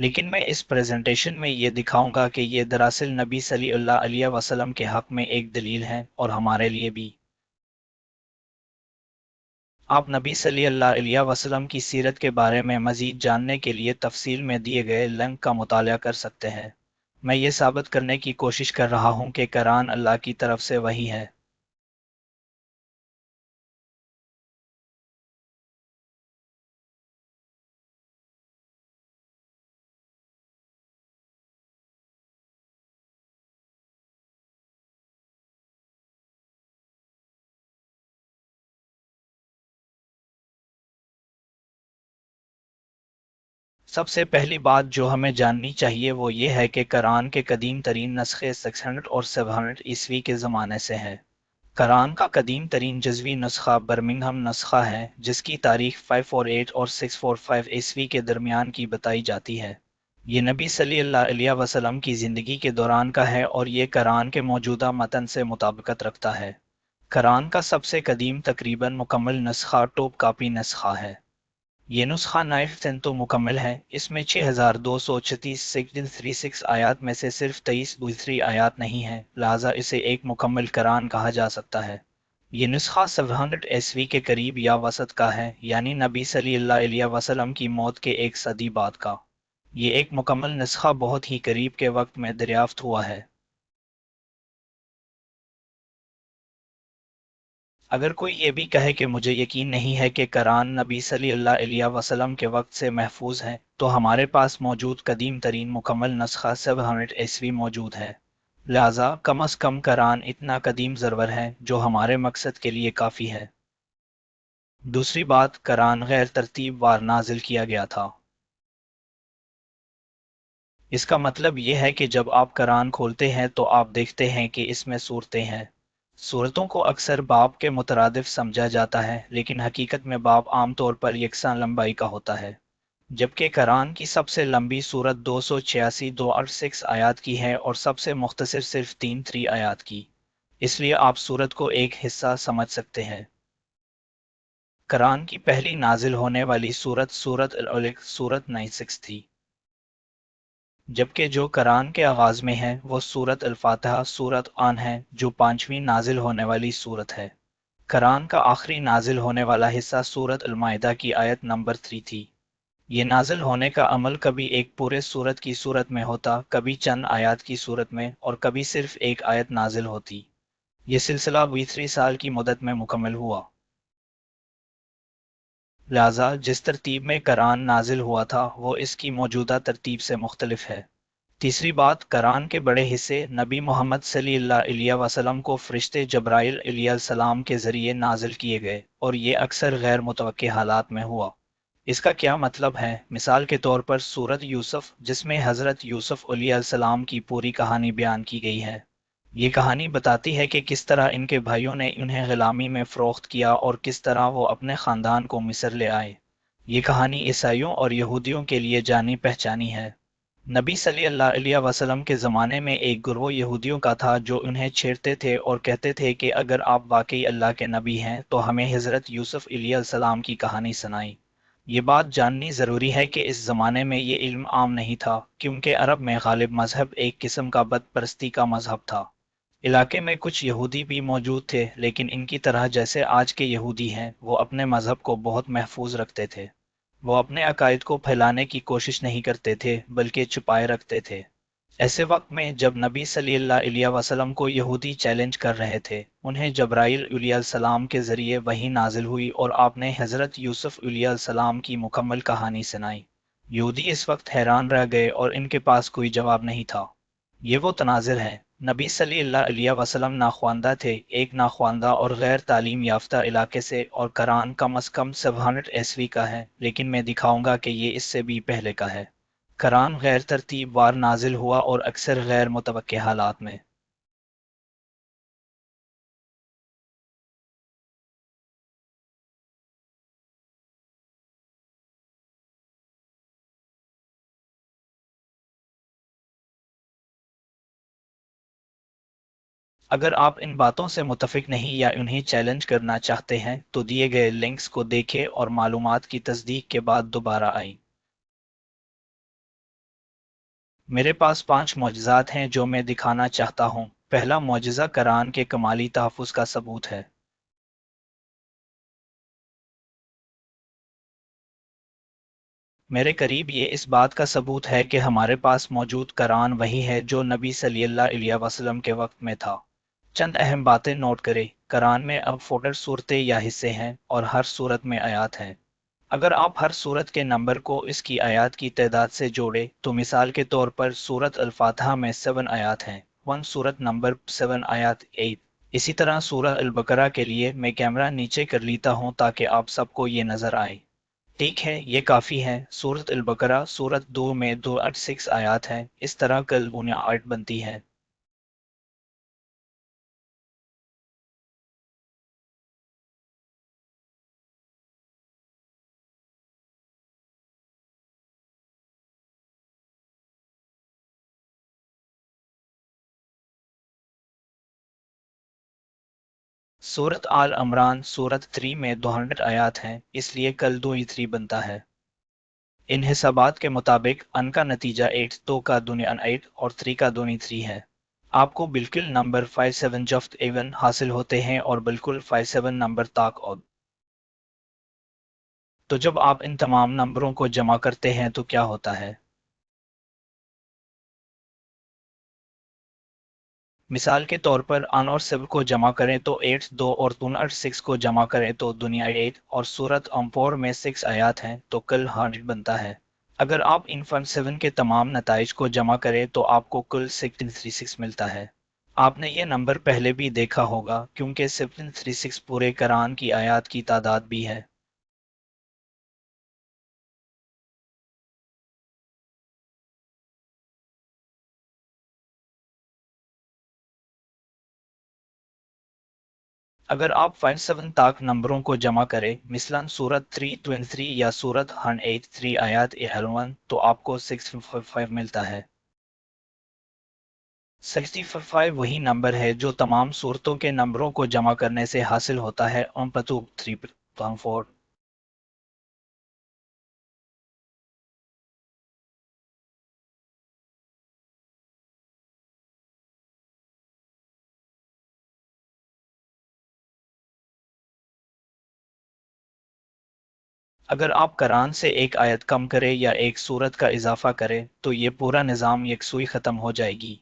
لیکن میں اس پریزنٹیشن میں یہ دکھاؤں گا کہ یہ دراصل نبی صلی اللہ علیہ وسلم کے حق میں ایک دلیل ہے اور ہمارے لیے بھی۔ آپ نبی صلی اللہ علیہ وسلم کی سیرت کے بارے میں مزید جاننے کے لیے تفصیل میں دیے گئے لنک کا مطالعہ کر سکتے ہیں۔ میں یہ ثابت کرنے کی کوشش کر رہا ہوں کہ قرآن اللہ کی طرف سے وحی ہے۔ سب سے پہلی بات جو ہمیں جاننی چاہیے وہ یہ ہے کہ قرآن کے قدیم ترین نسخے 600 اور 700 عیسوی کے زمانے سے ہیں۔ قرآن کا قدیم ترین جزوی نسخہ برمنگھم نسخہ ہے جس کی تاریخ 548 اور 645 عیسوی کے درمیان کی بتائی جاتی ہے۔ یہ نبی صلی اللہ علیہ وسلم کی زندگی کے دوران کا ہے اور یہ قرآن کے موجودہ متن سے مطابقت رکھتا ہے۔ قرآن کا سب سے قدیم تقریباً مکمل نسخہ ٹوپ کاپی نسخہ ہے۔ یہ نسخہ 9% مکمل ہے۔ اس میں 6236 636 آیات میں سے صرف 23 دوسری آیات نہیں ہیں، لہذا اسے ایک مکمل قرآن کہا جا سکتا ہے۔ یہ نسخہ 700 عیسوی کے قریب یا وسط کا ہے، یعنی نبی صلی اللہ علیہ وسلم کی موت کے ایک صدی بعد کا۔ یہ ایک مکمل نسخہ بہت ہی قریب کے وقت میں دریافت ہوا ہے۔ اگر کوئی یہ بھی کہے کہ مجھے یقین نہیں ہے کہ قرآن نبی صلی اللہ علیہ وسلم کے وقت سے محفوظ ہے، تو ہمارے پاس موجود قدیم ترین مکمل نسخہ 700 عیسوی موجود ہے، لہذا کم از کم قرآن اتنا قدیم ضرور ہے جو ہمارے مقصد کے لیے کافی ہے۔ دوسری بات، قرآن غیر ترتیب وار نازل کیا گیا تھا۔ اس کا مطلب یہ ہے کہ جب آپ قرآن کھولتے ہیں تو آپ دیکھتے ہیں کہ اس میں صورتیں ہیں۔ صورتوں کو اکثر باب کے مترادف سمجھا جاتا ہے، لیکن حقیقت میں باب عام طور پر یکساں لمبائی کا ہوتا ہے۔ جبکہ قرآن کی سب سے لمبی صورت 286 2 آیات کی ہے اور سب سے مختصر صرف 3 آیات کی، اس لیے آپ صورت کو ایک حصہ سمجھ سکتے ہیں۔ قرآن کی پہلی نازل ہونے والی صورت سورۃ العلق سورۃ 96 تھی، جبکہ جو قرآن کے آغاز میں ہے وہ سورۃ الفاتحہ سورۃ آن ہے جو 5ویں نازل ہونے والی صورت ہے۔ قرآن کا آخری نازل ہونے والا حصہ سورۃ المائدہ کی آیت نمبر 3 تھی۔ یہ نازل ہونے کا عمل کبھی ایک پورے سورت کی صورت میں ہوتا، کبھی چند آیات کی صورت میں، اور کبھی صرف ایک آیت نازل ہوتی۔ یہ سلسلہ 20 سال کی مدت میں مکمل ہوا۔ لہذا جس ترتیب میں قرآن نازل ہوا تھا وہ اس کی موجودہ ترتیب سے مختلف ہے۔ تیسری بات، قرآن کے بڑے حصے نبی محمد صلی اللہ علیہ وسلم کو فرشتے جبرائیل علیہ السلام کے ذریعے نازل کیے گئے، اور یہ اکثر غیر متوقع حالات میں ہوا۔ اس کا کیا مطلب ہے؟ مثال کے طور پر سورۃ یوسف، جس میں حضرت یوسف علیہ السلام کی پوری کہانی بیان کی گئی ہے۔ یہ کہانی بتاتی ہے کہ کس طرح ان کے بھائیوں نے انہیں غلامی میں فروخت کیا اور کس طرح وہ اپنے خاندان کو مصر لے آئے۔ یہ کہانی عیسائیوں اور یہودیوں کے لیے جانی پہچانی ہے۔ نبی صلی اللہ علیہ وسلم کے زمانے میں ایک گروہ یہودیوں کا تھا جو انہیں چھیڑتے تھے اور کہتے تھے کہ اگر آپ واقعی اللہ کے نبی ہیں تو ہمیں حضرت یوسف علیہ السلام کی کہانی سنائیں۔ یہ بات جاننی ضروری ہے کہ اس زمانے میں یہ علم عام نہیں تھا، کیونکہ عرب میں غالب مذہب ایک قسم کا بت پرستی کا مذہب تھا۔ علاقے میں کچھ یہودی بھی موجود تھے، لیکن ان کی طرح جیسے آج کے یہودی ہیں، وہ اپنے مذہب کو بہت محفوظ رکھتے تھے۔ وہ اپنے عقائد کو پھیلانے کی کوشش نہیں کرتے تھے بلکہ چھپائے رکھتے تھے۔ ایسے وقت میں جب نبی صلی اللہ علیہ وسلم کو یہودی چیلنج کر رہے تھے، انہیں جبرائیل علیہ السلام کے ذریعے وحی نازل ہوئی اور آپ نے حضرت یوسف علیہ السلام کی مکمل کہانی سنائی۔ یہودی اس وقت حیران رہ گئے اور ان کے پاس کوئی جواب نہیں تھا۔ یہ وہ تناظر ہے۔ نبی صلی اللہ علیہ وسلم ناخواندہ تھے، ایک ناخواندہ اور غیر تعلیم یافتہ علاقے سے، اور قرآن کم از کم 700 عیسوی کا ہے، لیکن میں دکھاؤں گا کہ یہ اس سے بھی پہلے کا ہے۔ قرآن غیر ترتیب وار نازل ہوا اور اکثر غیر متوقع حالات میں۔ اگر آپ ان باتوں سے متفق نہیں یا انہیں چیلنج کرنا چاہتے ہیں تو دیے گئے لنکس کو دیکھیں اور معلومات کی تصدیق کے بعد دوبارہ آئیں۔ میرے پاس 5 معجزات ہیں جو میں دکھانا چاہتا ہوں۔ پہلا معجزہ قرآن کے کمالی تحفظ کا ثبوت ہے۔ میرے قریب یہ اس بات کا ثبوت ہے کہ ہمارے پاس موجود قرآن وہی ہے جو نبی صلی اللہ علیہ وسلم کے وقت میں تھا۔ چند اہم باتیں نوٹ کریں۔ قرآن میں اب 14 صورتیں یا حصے ہیں اور ہر صورت میں آیات ہیں۔ اگر آپ ہر صورت کے نمبر کو اس کی آیات کی تعداد سے جوڑیں تو مثال کے طور پر صورت الفاتحہ میں 7 آیات ہیں، 1 صورت نمبر 7 آیات 8۔ اسی طرح سورہ البقرہ کے لیے میں کیمرہ نیچے کر لیتا ہوں تاکہ آپ سب کو یہ نظر آئے۔ ٹھیک ہے، یہ کافی ہے۔ سورۃ البقرہ سورت 2 میں 286 آیات ہیں، اس طرح کل 8 بنتی ہے۔ سورت آل عمران سورت 3 میں 200 آیات ہیں، اس لیے کل 2 بنتا ہے۔ ان حسابات کے مطابق ان کا نتیجہ 8 2 کا دونی ان 8 اور 3 کا دونی 3 ہے۔ آپ کو بالکل نمبر 57 جفت ایون حاصل ہوتے ہیں اور بالکل 57 نمبر تاک اور۔ تو جب آپ ان تمام نمبروں کو جمع کرتے ہیں تو کیا ہوتا ہے؟ مثال کے طور پر ان اور 7 کو جمع کریں تو 8 2 اور 6 کو جمع کریں تو دنیا 8 اور سورت امپور میں 6 آیات ہیں تو کل 100 بنتا ہے۔ اگر آپ ان فن 7 کے تمام نتائج کو جمع کریں تو آپ کو کل 1636 ملتا ہے۔ آپ نے یہ نمبر پہلے بھی دیکھا ہوگا کیونکہ 1636 پورے قرآن کی آیات کی تعداد بھی ہے۔ اگر آپ 57 تاک نمبروں کو جمع کریں مثلاً سورت 323 یا سورت 183 آیات 11 تو آپ کو 655 ملتا ہے۔ 65 وہی نمبر ہے جو تمام صورتوں کے نمبروں کو جمع کرنے سے حاصل ہوتا ہے 3.4۔ اگر آپ قرآن سے ایک آیت کم کریں یا ایک سورت کا اضافہ کریں تو یہ پورا نظام یکسوئی ختم ہو جائے گی۔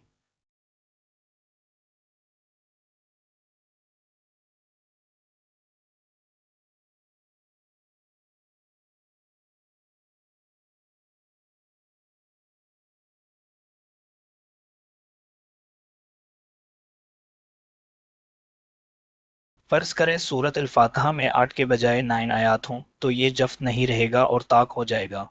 فرض کریں سورت الفاتحہ میں 8 کے بجائے 9 آیات ہوں تو یہ جفت نہیں رہے گا اور طاق ہو جائے گا۔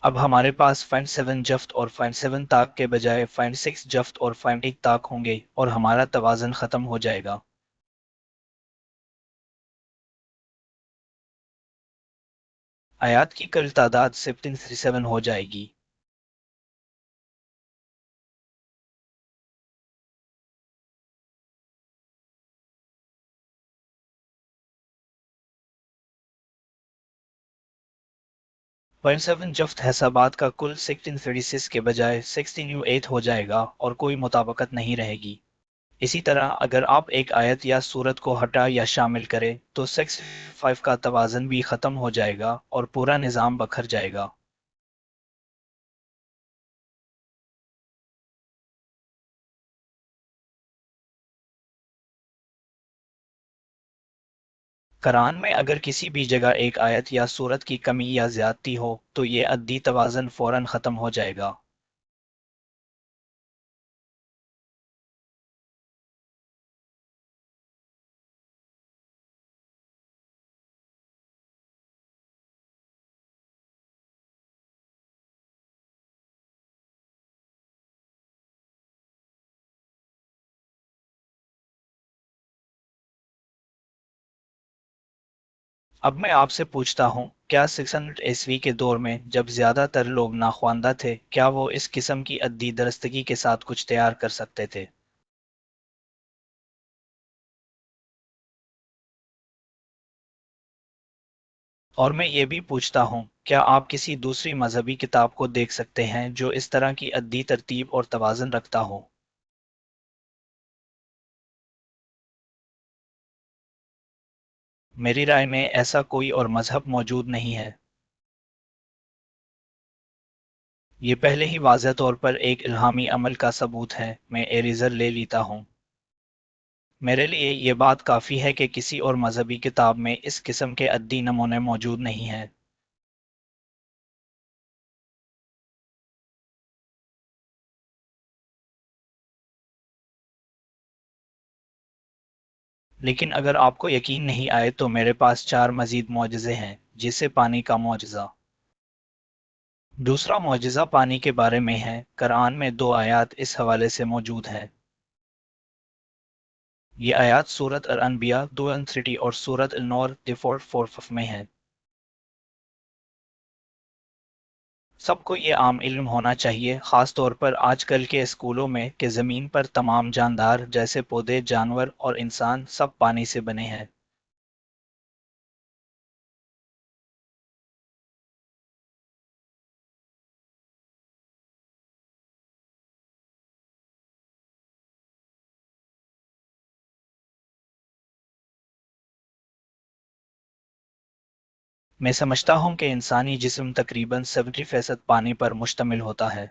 اب ہمارے پاس 57 جفت اور 57 طاق کے بجائے 56 جفت اور 58 طاق ہوں گے اور ہمارا توازن ختم ہو جائے گا۔ آیات کی کل تعداد 1737 ہو جائے گی۔ 0.7 جفت حسابات کا کل 1636 کے بجائے 16U8 ہو جائے گا اور کوئی مطابقت نہیں رہے گی۔ اسی طرح اگر آپ ایک آیت یا سورت کو ہٹا یا شامل کریں تو 65 کا توازن بھی ختم ہو جائے گا اور پورا نظام بکھر جائے گا۔ قرآن میں اگر کسی بھی جگہ ایک آیت یا سورت کی کمی یا زیادتی ہو تو یہ عددی توازن فوراً ختم ہو جائے گا۔ اب میں آپ سے پوچھتا ہوں، کیا 600 کے دور میں جب زیادہ تر لوگ ناخواندہ تھے کیا وہ اس قسم کی عددی درستگی کے ساتھ کچھ تیار کر سکتے تھے؟ اور میں یہ بھی پوچھتا ہوں، کیا آپ کسی دوسری مذہبی کتاب کو دیکھ سکتے ہیں جو اس طرح کی عددی ترتیب اور توازن رکھتا ہو؟ میری رائے میں ایسا کوئی اور مذہب موجود نہیں ہے۔ یہ پہلے ہی واضح طور پر ایک الہامی عمل کا ثبوت ہے۔ میں ایریزر لے لیتا ہوں۔ میرے لیے یہ بات کافی ہے کہ کسی اور مذہبی کتاب میں اس قسم کے عددی نمونے موجود نہیں ہیں۔ لیکن اگر آپ کو یقین نہیں آئے تو میرے پاس چار مزید معجزے ہیں، جسے پانی کا معجزہ۔ دوسرا معجزہ پانی کے بارے میں ہے۔ قرآن میں دو آیات اس حوالے سے موجود ہے۔ یہ آیات سورۃ الانبیاء 2:30 اور سورۃ النور 4:4 میں ہے۔ سب کو یہ عام علم ہونا چاہیے، خاص طور پر آج کل کے اسکولوں میں، کہ زمین پر تمام جاندار جیسے پودے، جانور اور انسان سب پانی سے بنے ہیں۔ میں سمجھتا ہوں کہ انسانی جسم تقریباً 70% پانی پر مشتمل ہوتا ہے۔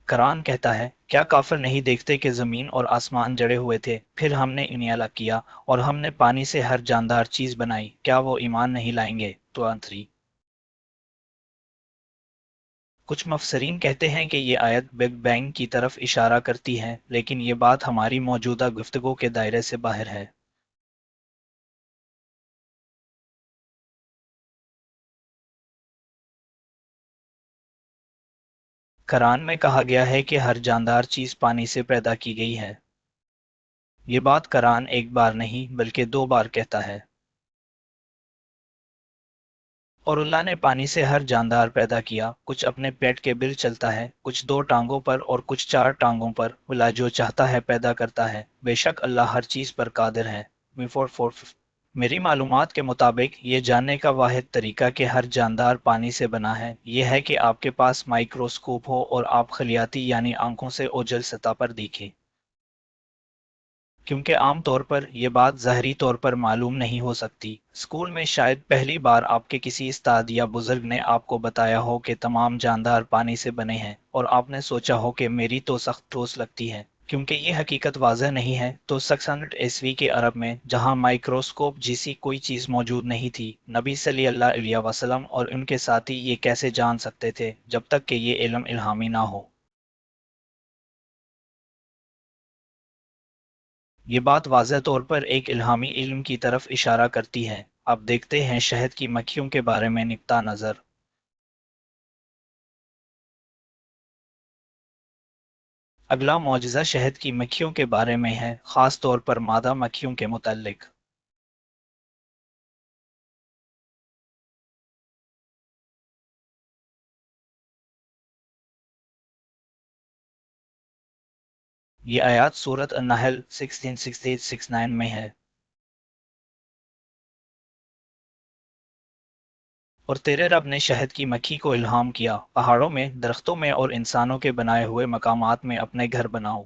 قرآن کہتا ہے، کیا کافر نہیں دیکھتے کہ زمین اور آسمان جڑے ہوئے تھے، پھر ہم نے انہیں الگ کیا، اور ہم نے پانی سے ہر جاندار چیز بنائی، کیا وہ ایمان نہیں لائیں گے؟ تو 3۔ کچھ مفسرین کہتے ہیں کہ یہ آیت بگ بینگ کی طرف اشارہ کرتی ہے، لیکن یہ بات ہماری موجودہ گفتگو کے دائرے سے باہر ہے۔ قرآن میں کہا گیا ہے کہ ہر جاندار چیز پانی سے پیدا کی گئی ہے۔ یہ بات قرآن ایک بار نہیں بلکہ 2 بار کہتا ہے۔ اور اللہ نے پانی سے ہر جاندار پیدا کیا، کچھ اپنے پیٹ کے بل چلتا ہے، کچھ 2 ٹانگوں پر اور کچھ 4 ٹانگوں پر، اللہ جو چاہتا ہے پیدا کرتا ہے، بے شک اللہ ہر چیز پر قادر ہے۔ میری معلومات کے مطابق یہ جاننے کا واحد طریقہ کہ ہر جاندار پانی سے بنا ہے، یہ ہے کہ آپ کے پاس مائکروسکوپ ہو اور آپ خلیاتی یعنی آنکھوں سے اوجل سطح پر دیکھیں۔ کیونکہ عام طور پر یہ بات ظاہری طور پر معلوم نہیں ہو سکتی۔ اسکول میں شاید پہلی بار آپ کے کسی استاد یا بزرگ نے آپ کو بتایا ہو کہ تمام جاندار پانی سے بنے ہیں، اور آپ نے سوچا ہو کہ میری تو سخت ٹھوس لگتی ہے۔ کیونکہ یہ حقیقت واضح نہیں ہے، تو 600 کے عرب میں، جہاں مائکروسکوپ جیسی کوئی چیز موجود نہیں تھی، نبی صلی اللہ علیہ وسلم اور ان کے ساتھی یہ کیسے جان سکتے تھے جب تک کہ یہ علم الہامی نہ ہو؟ یہ بات واضح طور پر ایک الہامی علم کی طرف اشارہ کرتی ہے۔ اب دیکھتے ہیں شہد کی مکھیوں کے بارے میں نقطہ نظر۔ اگلا معجزہ شہد کی مکھیوں کے بارے میں ہے، خاص طور پر مادہ مکھیوں کے متعلق۔ یہ آیات سورۃ النحل 16:68-69 میں ہے۔ اور تیرے رب نے شہد کی مکھی کو الہام کیا، پہاڑوں میں، درختوں میں اور انسانوں کے بنائے ہوئے مقامات میں اپنے گھر بناؤ۔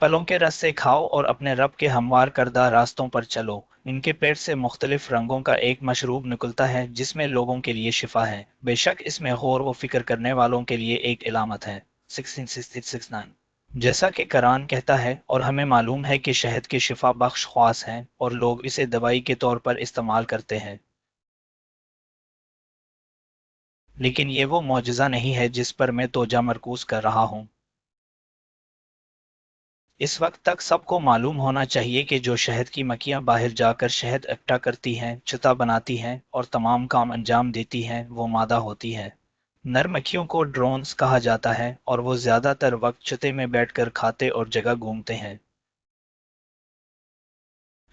پھلوں کے رس سے کھاؤ اور اپنے رب کے ہموار کردہ راستوں پر چلو۔ ان کے پیٹ سے مختلف رنگوں کا ایک مشروب نکلتا ہے جس میں لوگوں کے لیے شفا ہے، بے شک اس میں غور و فکر کرنے والوں کے لیے ایک علامت ہے۔ 16:69۔ جیسا کہ قرآن کہتا ہے، اور ہمیں معلوم ہے کہ شہد کے شفا بخش خواص ہیں، اور لوگ اسے دوائی کے طور پر استعمال کرتے ہیں۔ لیکن یہ وہ معجزہ نہیں ہے جس پر میں توجہ مرکوز کر رہا ہوں۔ اس وقت تک سب کو معلوم ہونا چاہیے کہ جو شہد کی مکھیاں باہر جا کر شہد اکٹھا کرتی ہیں، چھتا بناتی ہیں اور تمام کام انجام دیتی ہیں، وہ مادہ ہوتی ہے۔ نر مکھیوں کو ڈرونز کہا جاتا ہے، اور وہ زیادہ تر وقت چھتے میں بیٹھ کر کھاتے اور جگہ گھومتے ہیں۔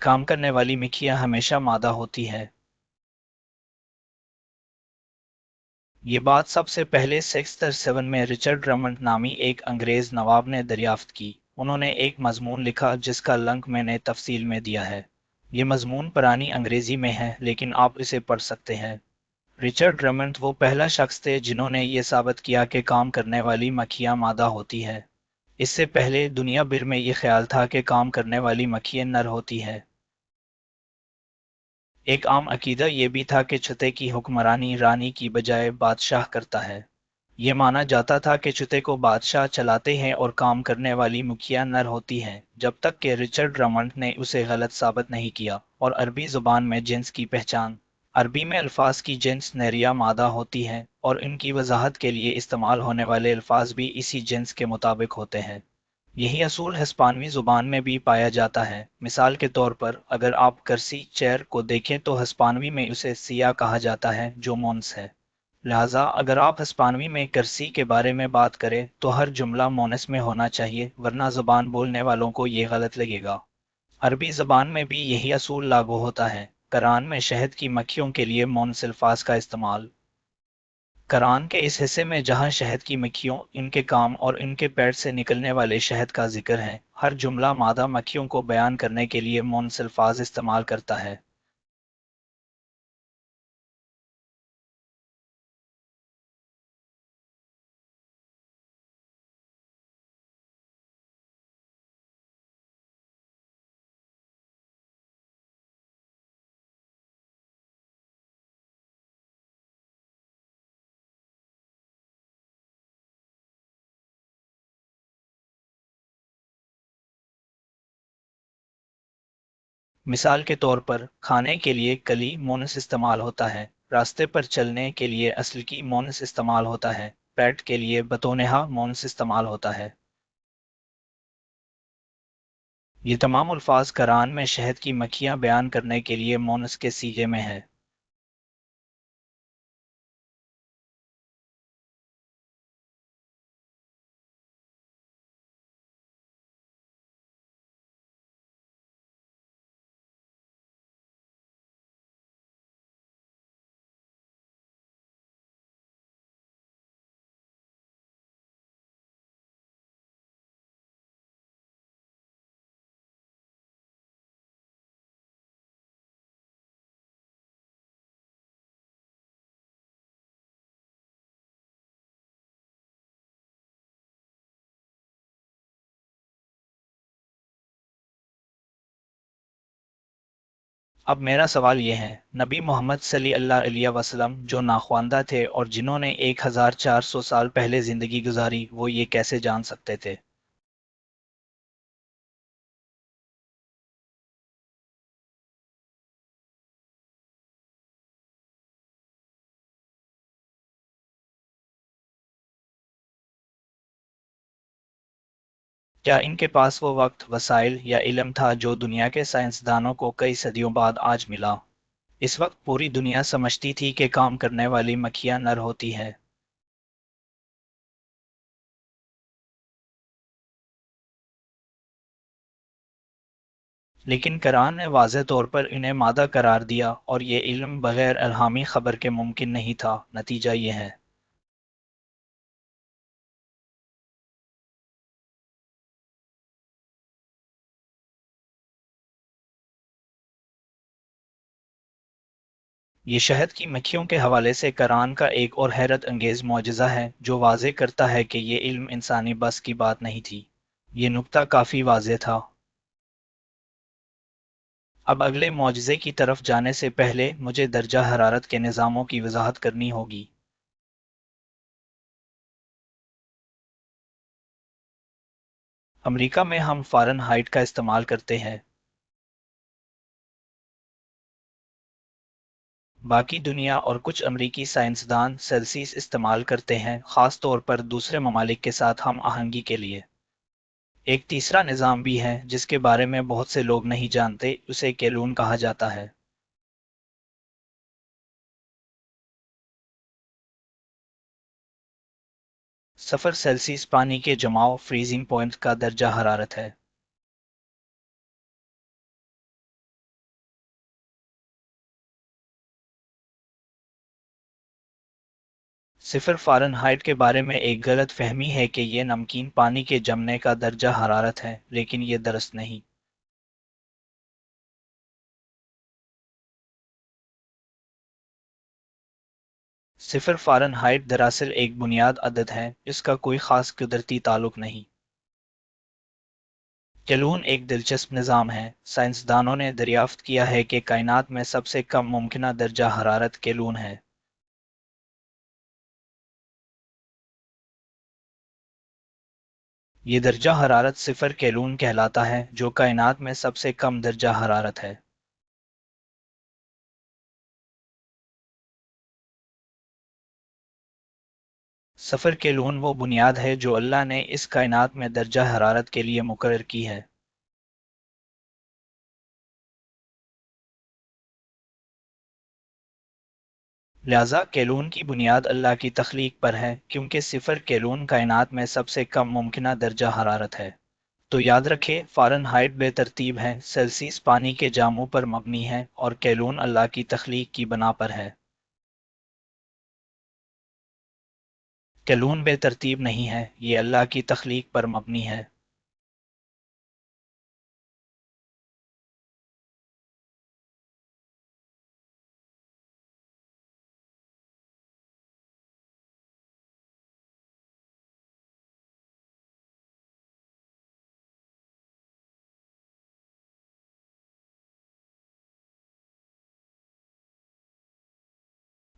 کام کرنے والی مکھیاں ہمیشہ مادہ ہوتی ہے۔ یہ بات سب سے پہلے 637 میں رچرڈ ڈرمنڈ نامی ایک انگریز نواب نے دریافت کی۔ انہوں نے ایک مضمون لکھا جس کا لنک میں نے تفصیل میں دیا ہے۔ یہ مضمون پرانی انگریزی میں ہے لیکن آپ اسے پڑھ سکتے ہیں۔ رچرڈ ڈرمنڈ وہ پہلا شخص تھے جنہوں نے یہ ثابت کیا کہ کام کرنے والی مکھیاں مادہ ہوتی ہے۔ اس سے پہلے دنیا بھر میں یہ خیال تھا کہ کام کرنے والی مکھیاں نر ہوتی ہے۔ ایک عام عقیدہ یہ بھی تھا کہ چتے کی حکمرانی رانی کی بجائے بادشاہ کرتا ہے۔ یہ مانا جاتا تھا کہ چتے کو بادشاہ چلاتے ہیں اور کام کرنے والی مکھیاں نر ہوتی ہیں، جب تک کہ رچرڈ ڈرمنڈ نے اسے غلط ثابت نہیں کیا۔ اور عربی زبان میں جنس کی پہچان۔ عربی میں الفاظ کی جنس نریا مادہ ہوتی ہے اور ان کی وضاحت کے لیے استعمال ہونے والے الفاظ بھی اسی جنس کے مطابق ہوتے ہیں۔ یہی اصول ہسپانوی زبان میں بھی پایا جاتا ہے۔ مثال کے طور پر اگر آپ کرسی چیئر کو دیکھیں تو ہسپانوی میں اسے سیا کہا جاتا ہے جو مونس ہے۔ لہذا اگر آپ ہسپانوی میں کرسی کے بارے میں بات کریں تو ہر جملہ مونس میں ہونا چاہیے، ورنہ زبان بولنے والوں کو یہ غلط لگے گا۔ عربی زبان میں بھی یہی اصول لاگو ہوتا ہے۔ قرآن میں شہد کی مکھیوں کے لیے مونس الفاظ کا استعمال۔ قرآن کے اس حصے میں جہاں شہد کی مکھیوں، ان کے کام اور ان کے پیٹ سے نکلنے والے شہد کا ذکر ہے، ہر جملہ مادہ مکھیوں کو بیان کرنے کے لیے مونس الفاظ استعمال کرتا ہے۔ مثال کے طور پر کھانے کے لیے کلی مونس استعمال ہوتا ہے، راستے پر چلنے کے لیے اصل کی مونس استعمال ہوتا ہے، پیٹ کے لیے بطونہا مونس استعمال ہوتا ہے۔ یہ تمام الفاظ قرآن میں شہد کی مکھیاں بیان کرنے کے لیے مونس کے سیغے میں ہے۔ اب میرا سوال یہ ہے، نبی محمد صلی اللہ علیہ وسلم جو ناخواندہ تھے اور جنہوں نے 1400 سال پہلے زندگی گزاری، وہ یہ کیسے جان سکتے تھے؟ کیا ان کے پاس وہ وقت، وسائل یا علم تھا جو دنیا کے سائنسدانوں کو کئی صدیوں بعد آج ملا؟ اس وقت پوری دنیا سمجھتی تھی کہ کام کرنے والی مکھیاں نر ہوتی ہے۔ لیکن قرآن نے واضح طور پر انہیں مادہ قرار دیا اور یہ علم بغیر الہامی خبر کے ممکن نہیں تھا۔ نتیجہ یہ ہے یہ شہد کی مکھیوں کے حوالے سے قرآن کا ایک اور حیرت انگیز معجزہ ہے جو واضح کرتا ہے کہ یہ علم انسانی بس کی بات نہیں تھی۔ یہ نکتہ کافی واضح تھا۔ اب اگلے معجزے کی طرف جانے سے پہلے مجھے درجہ حرارت کے نظاموں کی وضاحت کرنی ہوگی۔ امریکہ میں ہم فارن ہائٹ کا استعمال کرتے ہیں۔ باقی دنیا اور کچھ امریکی سائنسدان سیلسیس استعمال کرتے ہیں، خاص طور پر دوسرے ممالک کے ساتھ ہم آہنگی کے لیے۔ ایک تیسرا نظام بھی ہے جس کے بارے میں بہت سے لوگ نہیں جانتے، اسے کیلون کہا جاتا ہے۔ صفر سیلسیس پانی کے جماؤ فریزنگ پوائنٹ کا درجہ حرارت ہے۔ صفر فارنہائٹ کے بارے میں ایک غلط فہمی ہے کہ یہ نمکین پانی کے جمنے کا درجہ حرارت ہے، لیکن یہ درست نہیں۔ صفر فارنہائٹ دراصل ایک بنیاد عدد ہے، اس کا کوئی خاص قدرتی تعلق نہیں۔ کیلون ایک دلچسپ نظام ہے۔ سائنسدانوں نے دریافت کیا ہے کہ کائنات میں سب سے کم ممکنہ درجہ حرارت کیلون ہے۔ یہ درجہ حرارت صفر کیلون کہلاتا ہے، جو کائنات میں سب سے کم درجہ حرارت ہے۔ صفر کیلون وہ بنیاد ہے جو اللہ نے اس کائنات میں درجہ حرارت کے لیے مقرر کی ہے۔ لہذا کیلون کی بنیاد اللہ کی تخلیق پر ہے، کیونکہ صفر کیلون کائنات میں سب سے کم ممکنہ درجہ حرارت ہے۔ تو یاد رکھیں، فارنہائٹ بے ترتیب ہے، سیلسیس پانی کے جاموں پر مبنی ہے، اور کیلون اللہ کی تخلیق کی بنا پر ہے۔ کیلون بے ترتیب نہیں ہے، یہ اللہ کی تخلیق پر مبنی ہے۔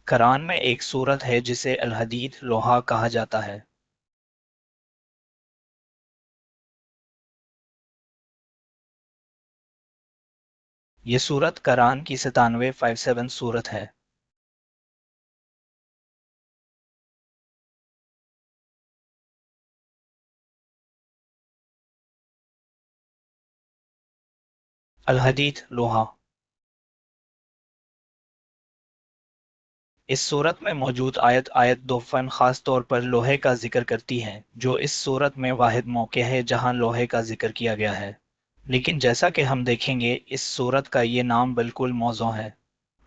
قرآن میں ایک سورت ہے جسے الحدید لوحا کہا جاتا ہے۔ یہ سورت قرآن کی 97 سورت ہے۔ الحدید لوحا۔ اس سورت میں موجود آیت دو فن خاص طور پر لوہے کا ذکر کرتی ہے، جو اس سورت میں واحد موقع ہے جہاں لوہے کا ذکر کیا گیا ہے۔ لیکن جیسا کہ ہم دیکھیں گے، اس سورت کا یہ نام بالکل موزوں ہے۔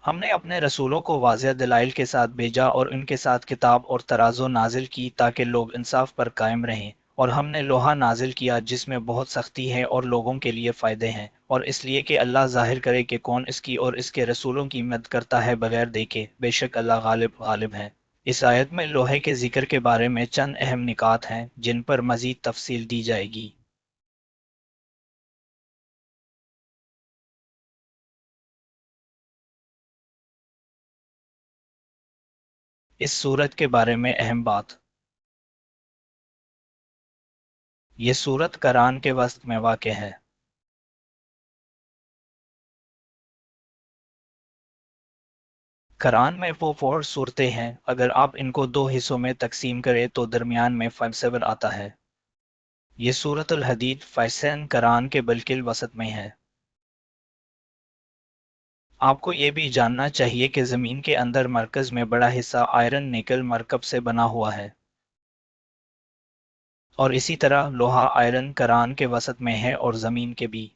ہم نے اپنے رسولوں کو واضح دلائل کے ساتھ بھیجا اور ان کے ساتھ کتاب اور ترازو نازل کی تاکہ لوگ انصاف پر قائم رہیں، اور ہم نے لوہا نازل کیا جس میں بہت سختی ہے اور لوگوں کے لیے فائدے ہیں، اور اس لیے کہ اللہ ظاہر کرے کہ کون اس کی اور اس کے رسولوں کی مدد کرتا ہے بغیر دیکھے، بے شک اللہ غالب ہے۔ اس آیت میں لوہے کے ذکر کے بارے میں چند اہم نکات ہیں جن پر مزید تفصیل دی جائے گی۔ اس سورت کے بارے میں اہم بات: یہ سورت قرآن کے وسط میں واقع ہے۔ قرآن میں وہ 4 صورتیں ہیں، اگر آپ ان کو 2 حصوں میں تقسیم کریں تو درمیان میں 57 آتا ہے۔ یہ سورۃ الحدید فیصین قرآن کے بالکل وسط میں ہے۔ آپ کو یہ بھی جاننا چاہیے کہ زمین کے اندر مرکز میں بڑا حصہ آئرن نکل مرکب سے بنا ہوا ہے، اور اسی طرح لوہا آئرن قرآن کے وسط میں ہے اور زمین کے بھی۔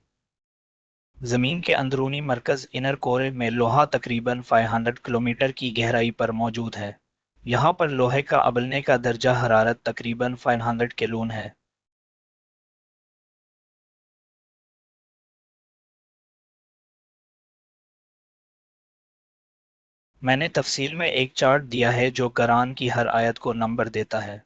زمین کے اندرونی مرکز انر کور میں لوہا تقریباً 500 کلومیٹر کی گہرائی پر موجود ہے۔ یہاں پر لوہے کا ابلنے کا درجہ حرارت تقریباً 500 کیلون ہے۔ میں نے تفصیل میں ایک چارٹ دیا ہے جو قرآن کی ہر آیت کو نمبر دیتا ہے۔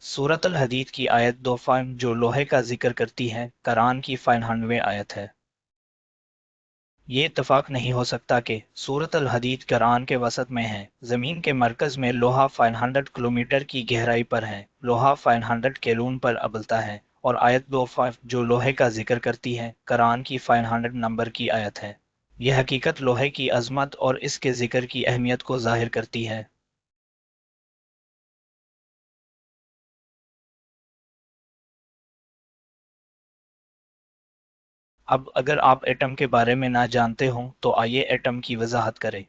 سورۃ الحدید کی آیت 2 جو لوہے کا ذکر کرتی ہے، قرآن کی 95ویں آیت ہے۔ یہ اتفاق نہیں ہو سکتا کہ سورۃ الحدید قرآن کے وسط میں ہے، زمین کے مرکز میں لوہا 500 کلومیٹر کی گہرائی پر ہے، لوہا 500 کیلون پر ابلتا ہے، اور آیت 2 جو لوہے کا ذکر کرتی ہے، قرآن کی 500 نمبر کی آیت ہے۔ یہ حقیقت لوہے کی عظمت اور اس کے ذکر کی اہمیت کو ظاہر کرتی ہے۔ اب اگر آپ ایٹم کے بارے میں نہ جانتے ہوں تو آئیے ایٹم کی وضاحت کریں۔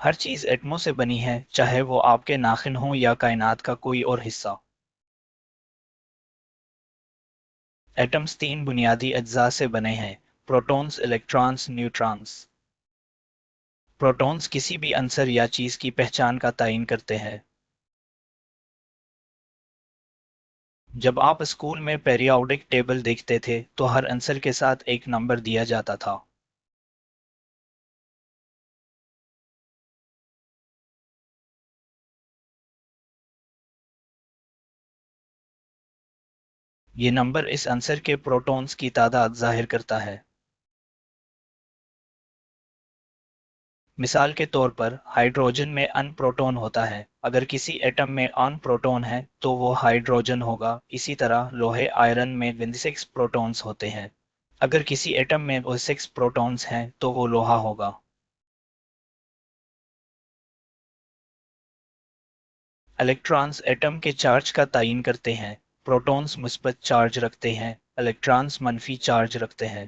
ہر چیز ایٹموں سے بنی ہے، چاہے وہ آپ کے ناخن ہوں یا کائنات کا کوئی اور حصہ۔ ایٹمز تین بنیادی اجزاء سے بنے ہیں: پروٹونز، الیکٹرانز، نیوٹرانز۔ پروٹونز کسی بھی عنصر یا چیز کی پہچان کا تعین کرتے ہیں۔ جب آپ اسکول میں پیریوڈک ٹیبل دیکھتے تھے تو ہر عنصر کے ساتھ ایک نمبر دیا جاتا تھا۔ یہ نمبر اس عنصر کے پروٹونز کی تعداد ظاہر کرتا ہے۔ مثال کے طور پر ہائیڈروجن میں ان پروٹون ہوتا ہے۔ اگر کسی ایٹم میں ان پروٹون ہے تو وہ ہائیڈروجن ہوگا۔ اسی طرح لوہے آئرن میں 26 پروٹونز ہوتے ہیں۔ اگر کسی ایٹم میں 6 پروٹونز ہیں تو وہ لوہا ہوگا۔ الیکٹرانز ایٹم کے چارج کا تعین کرتے ہیں۔ پروٹونز مثبت چارج رکھتے ہیں، الیکٹرانز منفی چارج رکھتے ہیں۔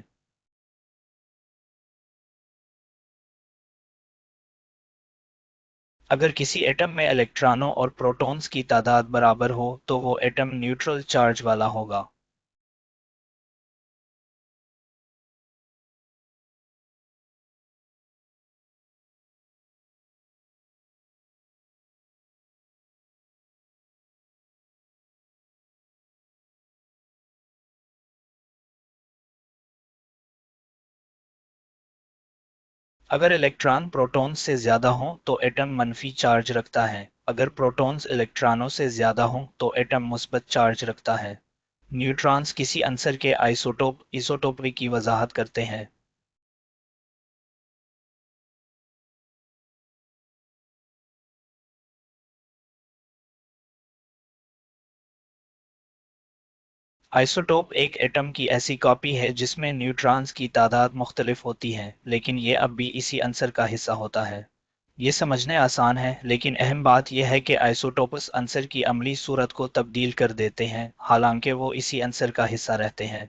اگر کسی ایٹم میں الیکٹرانوں اور پروٹونز کی تعداد برابر ہو تو وہ ایٹم نیوٹرل چارج والا ہوگا۔ اگر الیکٹران پروٹونز سے زیادہ ہوں تو ایٹم منفی چارج رکھتا ہے، اگر پروٹونز الیکٹرانوں سے زیادہ ہوں تو ایٹم مثبت چارج رکھتا ہے۔ نیوٹرانز کسی عنصر کے ایسوٹوپی کی وضاحت کرتے ہیں۔ آئسوٹوپ ایک ایٹم کی ایسی کاپی ہے جس میں نیوٹرانز کی تعداد مختلف ہوتی ہے، لیکن یہ اب بھی اسی عنصر کا حصہ ہوتا ہے۔ یہ سمجھنے آسان ہے، لیکن اہم بات یہ ہے کہ آئسوٹوپس عنصر کی عملی صورت کو تبدیل کر دیتے ہیں، حالانکہ وہ اسی عنصر کا حصہ رہتے ہیں۔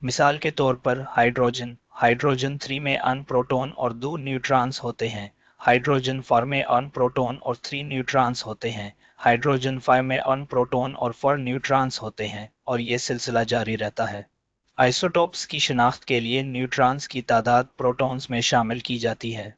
مثال کے طور پر ہائیڈروجن 3 میں ان پروٹون اور 2 نیوٹرانز ہوتے ہیں۔ ہائیڈروجن 4 میں ان پروٹون اور 3 نیوٹرانز ہوتے ہیں۔ ہائیڈروجن 5 میں ان پروٹون اور 4 نیوٹرانز ہوتے ہیں، اور یہ سلسلہ جاری رہتا ہے۔ آئسوٹوپس کی شناخت کے لیے نیوٹرانز کی تعداد پروٹونز میں شامل کی جاتی ہے۔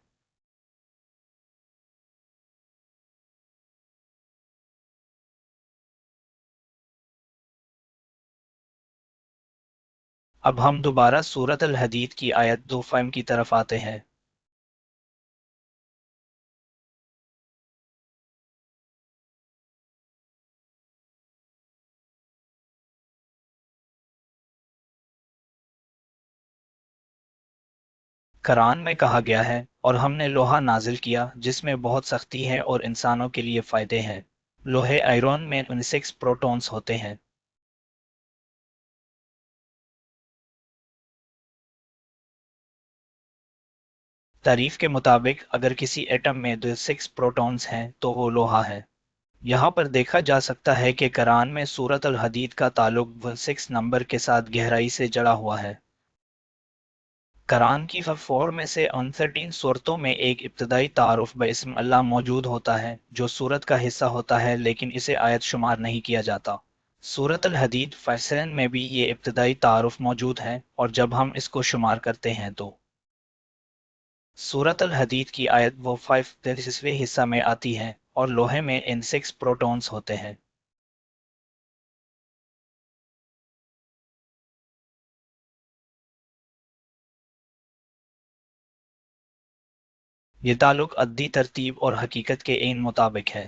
اب ہم دوبارہ سورۃ الحدید کی آیت 2 کی طرف آتے ہیں۔ قرآن میں کہا گیا ہے، اور ہم نے لوہا نازل کیا جس میں بہت سختی ہے اور انسانوں کے لیے فائدے ہیں۔ لوہے آئرن میں 26 پروٹونز ہوتے ہیں۔ تعریف کے مطابق اگر کسی ایٹم میں 26 پروٹونز ہیں تو وہ لوہا ہے۔ یہاں پر دیکھا جا سکتا ہے کہ قرآن میں سورۃ الحدید کا تعلق 16 نمبر کے ساتھ گہرائی سے جڑا ہوا ہے۔ قرآن کی 4 میں سے 39 صورتوں میں ایک ابتدائی تعارف باسم اللہ موجود ہوتا ہے جو سورت کا حصہ ہوتا ہے، لیکن اسے آیت شمار نہیں کیا جاتا۔ سورۃ الحدید 7 میں بھی یہ ابتدائی تعارف موجود ہے، اور جب ہم اس کو شمار کرتے ہیں تو سورۃ الحدید کی آیت وہ 5 حصہ میں آتی ہے، اور لوہے میں ان 6 پروٹونز ہوتے ہیں۔ یہ تعلق عددی ترتیب اور حقیقت کے عین مطابق ہے۔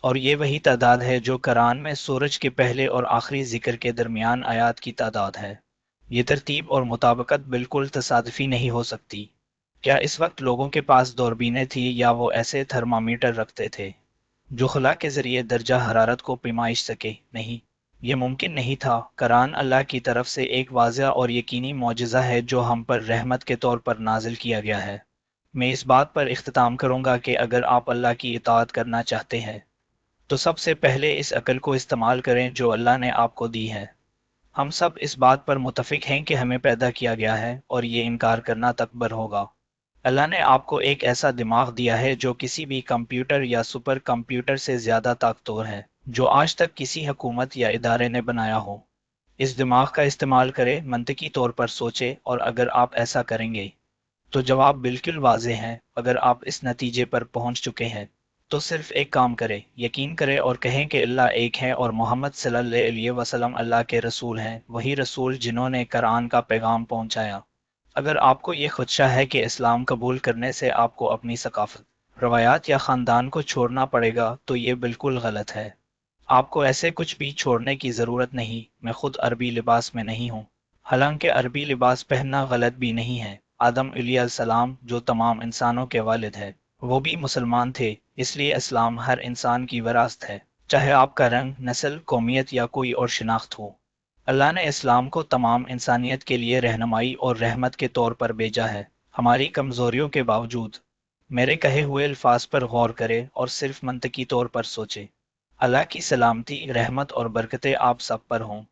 اور یہ وہی تعداد ہے جو قرآن میں سورج کے پہلے اور آخری ذکر کے درمیان آیات کی تعداد ہے۔ یہ ترتیب اور مطابقت بالکل تصادفی نہیں ہو سکتی۔ کیا اس وقت لوگوں کے پاس دوربینیں تھیں یا وہ ایسے تھرمامیٹر رکھتے تھے جو خلا کے ذریعے درجہ حرارت کو پیمائش سکے؟ نہیں، یہ ممکن نہیں تھا۔ قرآن اللہ کی طرف سے ایک واضح اور یقینی معجزہ ہے جو ہم پر رحمت کے طور پر نازل کیا گیا ہے۔ میں اس بات پر اختتام کروں گا کہ اگر آپ اللہ کی اطاعت کرنا چاہتے ہیں تو سب سے پہلے اس عقل کو استعمال کریں جو اللہ نے آپ کو دی ہے۔ ہم سب اس بات پر متفق ہیں کہ ہمیں پیدا کیا گیا ہے اور یہ انکار کرنا تکبر ہوگا۔ اللہ نے آپ کو ایک ایسا دماغ دیا ہے جو کسی بھی کمپیوٹر یا سپر کمپیوٹر سے زیادہ طاقتور ہے جو آج تک کسی حکومت یا ادارے نے بنایا ہو۔ اس دماغ کا استعمال کرے، منطقی طور پر سوچے، اور اگر آپ ایسا کریں گے تو جواب بالکل واضح ہے۔ اگر آپ اس نتیجے پر پہنچ چکے ہیں تو صرف ایک کام کرے، یقین کرے اور کہیں کہ اللہ ایک ہے اور محمد صلی اللہ علیہ وسلم اللہ کے رسول ہیں، وہی رسول جنہوں نے قرآن کا پیغام پہنچایا۔ اگر آپ کو یہ خدشہ ہے کہ اسلام قبول کرنے سے آپ کو اپنی ثقافت، روایات یا خاندان کو چھوڑنا پڑے گا تو یہ بالکل غلط ہے۔ آپ کو ایسے کچھ بھی چھوڑنے کی ضرورت نہیں۔ میں خود عربی لباس میں نہیں ہوں، حالانکہ عربی لباس پہننا غلط بھی نہیں ہے۔ آدم علیہ السلام جو تمام انسانوں کے والد ہے وہ بھی مسلمان تھے، اس لیے اسلام ہر انسان کی وراثت ہے، چاہے آپ کا رنگ، نسل، قومیت یا کوئی اور شناخت ہو۔ اللہ نے اسلام کو تمام انسانیت کے لیے رہنمائی اور رحمت کے طور پر بھیجا ہے، ہماری کمزوریوں کے باوجود۔ میرے کہے ہوئے الفاظ پر غور کرے اور صرف منطقی طور پر سوچے۔ اللہ کی سلامتی، رحمت اور برکتیں آپ سب پر ہوں۔